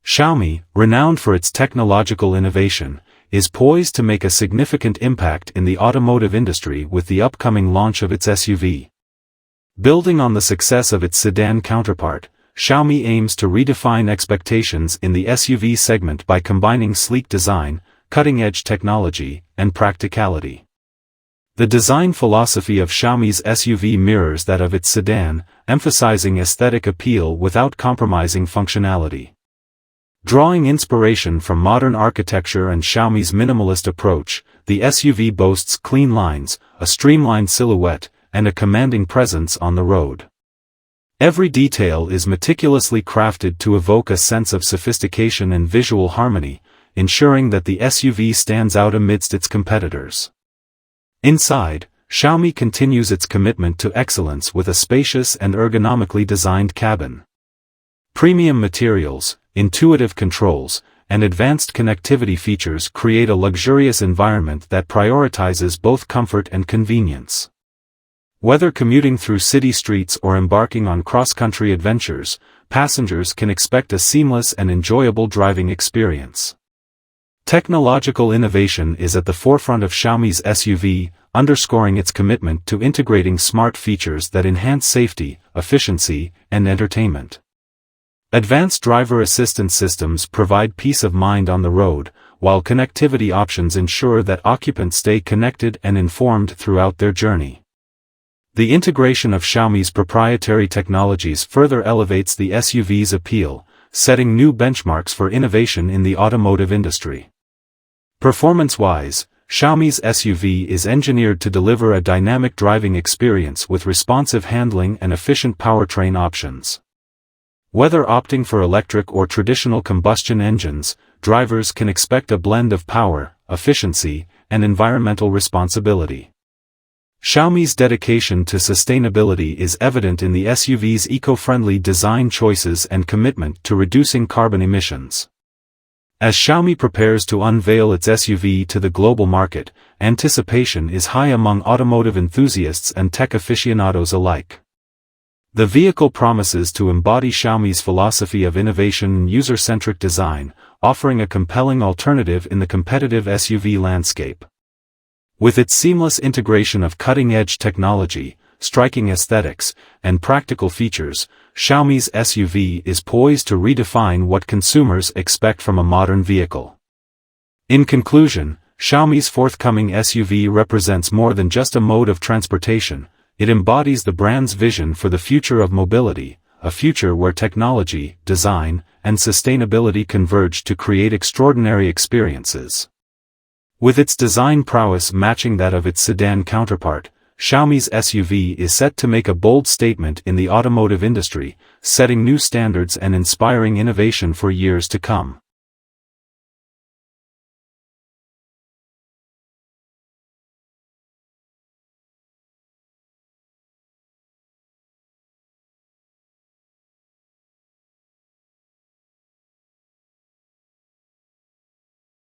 Xiaomi, renowned for its technological innovation, is poised to make a significant impact in the automotive industry with the upcoming launch of its SUV. Building on the success of its sedan counterpart, Xiaomi aims to redefine expectations in the SUV segment by combining sleek design, cutting-edge technology, and practicality. The design philosophy of Xiaomi's SUV mirrors that of its sedan, emphasizing aesthetic appeal without compromising functionality. Drawing inspiration from modern architecture and Xiaomi's minimalist approach, the SUV boasts clean lines, a streamlined silhouette, and a commanding presence on the road. Every detail is meticulously crafted to evoke a sense of sophistication and visual harmony, ensuring that the SUV stands out amidst its competitors. Inside, Xiaomi continues its commitment to excellence with a spacious and ergonomically designed cabin. Premium materials, intuitive controls, and advanced connectivity features create a luxurious environment that prioritizes both comfort and convenience. Whether commuting through city streets or embarking on cross-country adventures, passengers can expect a seamless and enjoyable driving experience. Technological innovation is at the forefront of Xiaomi's SUV, underscoring its commitment to integrating smart features that enhance safety, efficiency, and entertainment. Advanced driver assistance systems provide peace of mind on the road, while connectivity options ensure that occupants stay connected and informed throughout their journey. The integration of Xiaomi's proprietary technologies further elevates the SUV's appeal, setting new benchmarks for innovation in the automotive industry. Performance-wise, Xiaomi's SUV is engineered to deliver a dynamic driving experience with responsive handling and efficient powertrain options. Whether opting for electric or traditional combustion engines, drivers can expect a blend of power, efficiency, and environmental responsibility. Xiaomi's dedication to sustainability is evident in the SUV's eco-friendly design choices and commitment to reducing carbon emissions. As Xiaomi prepares to unveil its SUV to the global market, anticipation is high among automotive enthusiasts and tech aficionados alike. The vehicle promises to embody Xiaomi's philosophy of innovation and user-centric design, offering a compelling alternative in the competitive SUV landscape. With its seamless integration of cutting-edge technology, striking aesthetics, and practical features, Xiaomi's SUV is poised to redefine what consumers expect from a modern vehicle. In conclusion, Xiaomi's forthcoming SUV represents more than just a mode of transportation. It embodies the brand's vision for the future of mobility, a future where technology, design, and sustainability converge to create extraordinary experiences. With its design prowess matching that of its sedan counterpart, Xiaomi's SUV is set to make a bold statement in the automotive industry, setting new standards and inspiring innovation for years to come.